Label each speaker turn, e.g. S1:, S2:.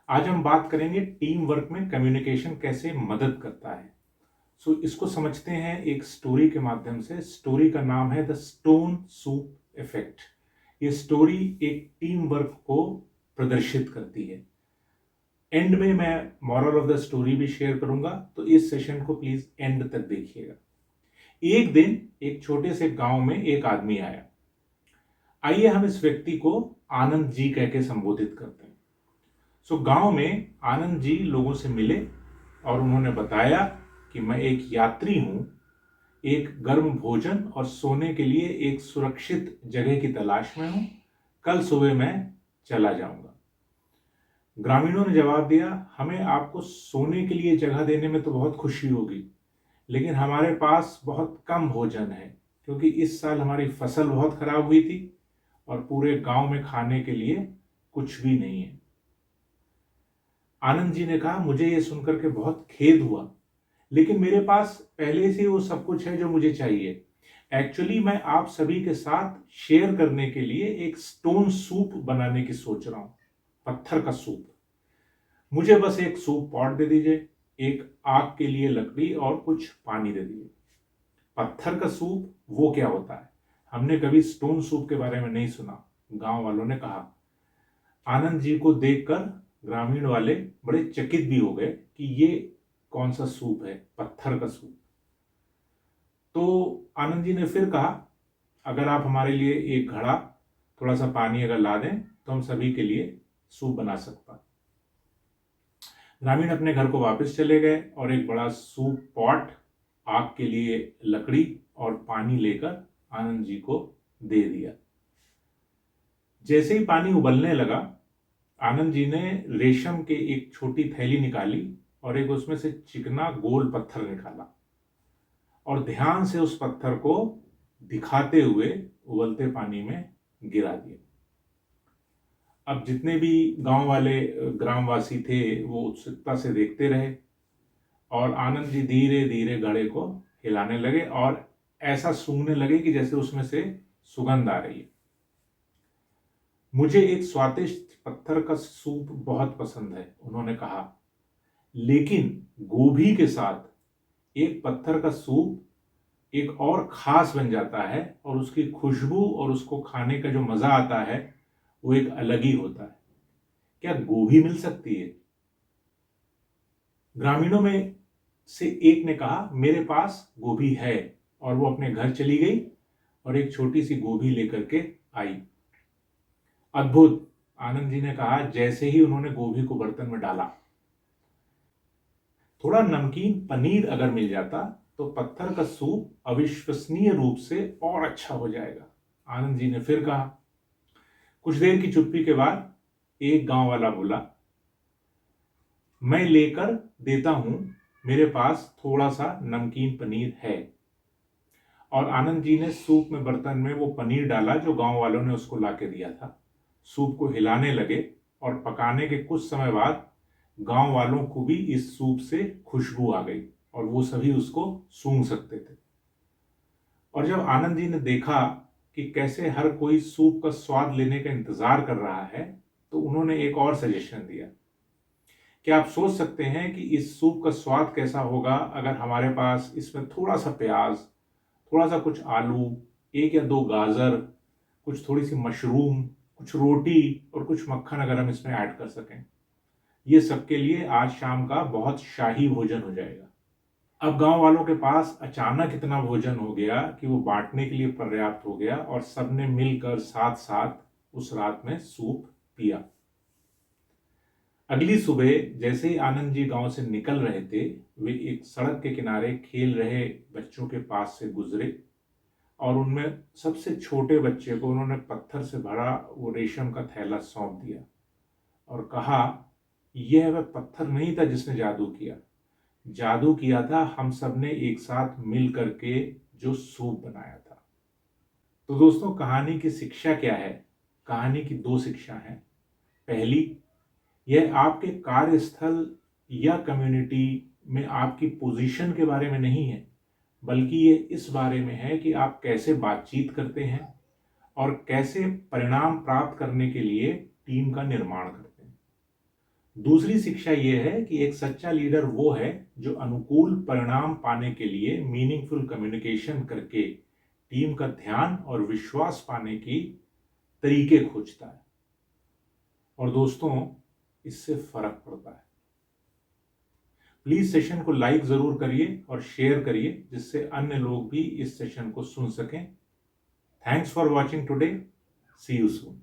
S1: आज हम बात करेंगे टीम वर्क में कम्युनिकेशन कैसे मदद करता है। इसको समझते हैं एक स्टोरी के माध्यम से। स्टोरी का नाम है द स्टोन सूप इफेक्ट। ये स्टोरी एक टीम वर्क को प्रदर्शित करती है। एंड में मैं मॉरल ऑफ द स्टोरी भी शेयर करूंगा, तो इस सेशन को प्लीज एंड तक देखिएगा। एक दिन एक छोटे से गांव में एक आदमी आया। आइए हम इस व्यक्ति को आनंद जी कह के संबोधित करते हैं। गांव में आनंद जी लोगों से मिले और उन्होंने बताया कि मैं एक यात्री हूं, एक गर्म भोजन और सोने के लिए एक सुरक्षित जगह की तलाश में हूं। कल सुबह मैं चला जाऊंगा। ग्रामीणों ने जवाब दिया, हमें आपको सोने के लिए जगह देने में तो बहुत खुशी होगी, लेकिन हमारे पास बहुत कम भोजन है, क्योंकि इस साल हमारी फसल बहुत खराब हुई थी और पूरे गांव में खाने के लिए कुछ भी नहीं है। आनंद जी ने कहा, मुझे यह सुनकर के बहुत खेद हुआ, लेकिन मेरे पास पहले से वो सब कुछ है जो मुझे चाहिए। एक्चुअली मैं आप सभी के साथ शेयर करने के लिए एक स्टोन सूप बनाने की सोच रहा हूं, पत्थर का सूप। मुझे बस एक सूप पॉट दे दीजिए, एक आग के लिए लकड़ी और कुछ पानी दे दीजिए। पत्थर का सूप वो क्या होता है? हमने कभी स्टोन सूप के बारे में नहीं सुना, गांव वालों ने कहा। आनंद जी को देखकर ग्रामीण वाले बड़े चकित भी हो गए कि ये कौन सा सूप है, पत्थर का सूप। तो आनंद जी ने फिर कहा, अगर आप हमारे लिए एक घड़ा, थोड़ा सा पानी अगर ला दें तो हम सभी के लिए सूप बना सकता। ग्रामीण अपने घर को वापस चले गए और एक बड़ा सूप पॉट, आग के लिए लकड़ी और पानी लेकर आनंद जी को दे दिया। जैसे ही पानी उबलने लगा, आनंद जी ने रेशम के एक छोटी थैली निकाली और एक उसमें से चिकना गोल पत्थर निकाला और ध्यान से उस पत्थर को दिखाते हुए उबलते पानी में गिरा दिया। अब जितने भी गांव वाले ग्रामवासी थे वो उत्सुकता से देखते रहे और आनंद जी धीरे धीरे घड़े को हिलाने लगे और ऐसा सूंघने लगे कि जैसे उसमें से सुगंध आ रही है। मुझे एक स्वादिष्ट पत्थर का सूप बहुत पसंद है, उन्होंने कहा, लेकिन गोभी के साथ एक पत्थर का सूप एक और खास बन जाता है और उसकी खुशबू और उसको खाने का जो मजा आता है वो एक अलग ही होता है। क्या गोभी मिल सकती है? ग्रामीणों में से एक ने कहा, मेरे पास गोभी है, और वो अपने घर चली गई और एक छोटी सी गोभी लेकर के आई। अद्भुत, आनंद जी ने कहा जैसे ही उन्होंने गोभी को बर्तन में डाला। थोड़ा नमकीन पनीर अगर मिल जाता तो पत्थर का सूप अविश्वसनीय रूप से और अच्छा हो जाएगा, आनंद जी ने फिर कहा। कुछ देर की चुप्पी के बाद एक गांव वाला बोला, मैं लेकर देता हूं, मेरे पास थोड़ा सा नमकीन पनीर है। और आनंद जी ने सूप में बर्तन में वो पनीर डाला जो गांव वालों ने उसको लाके दिया था। सूप को हिलाने लगे और पकाने के कुछ समय बाद गांव वालों को भी इस सूप से खुशबू आ गई और वो सभी उसको सूंघ सकते थे। और जब आनंद जी ने देखा कि कैसे हर कोई सूप का स्वाद लेने का इंतजार कर रहा है, तो उन्होंने एक और सजेशन दिया। क्या आप सोच सकते हैं कि इस सूप का स्वाद कैसा होगा अगर हमारे पास इसमें थोड़ा सा प्याज, थोड़ा सा कुछ आलू, एक या दो गाजर, कुछ थोड़ी सी मशरूम, कुछ रोटी और कुछ मक्खन अगर हम इसमें ऐड कर सकें? ये सबके लिए आज शाम का बहुत शाही भोजन हो जाएगा। अब गांव वालों के पास अचानक इतना भोजन हो गया कि वो बांटने के लिए पर्याप्त हो गया और सबने मिलकर साथ साथ उस रात में सूप पिया। अगली सुबह जैसे ही आनंद जी गांव से निकल रहे थे, वे एक सड़क के किनारे खेल रहे बच्चों के पास से गुजरे और उनमें सबसे छोटे बच्चे को उन्होंने पत्थर से भरा वो रेशम का थैला सौंप दिया और कहा, यह वह पत्थर नहीं था जिसने जादू किया। जादू किया था हम सब ने एक साथ मिल करके जो सूप बनाया था। तो दोस्तों, कहानी की शिक्षा क्या है? कहानी की दो शिक्षा हैं। पहली, यह आपके कार्यस्थल या कम्युनिटी में आपकी पोजीशन के बारे में नहीं है, बल्कि ये इस बारे में है कि आप कैसे बातचीत करते हैं और कैसे परिणाम प्राप्त करने के लिए टीम का निर्माण करते हैं। दूसरी शिक्षा ये है कि एक सच्चा लीडर वो है जो अनुकूल परिणाम पाने के लिए मीनिंगफुल कम्युनिकेशन करके टीम का ध्यान और विश्वास पाने की तरीके खोजता है। और दोस्तों, इससे फर्क पड़ता है। प्लीज सेशन को लाइक जरूर करिए और शेयर करिए, जिससे अन्य लोग भी इस सेशन को सुन सकें। Thanks for watching today. See you soon.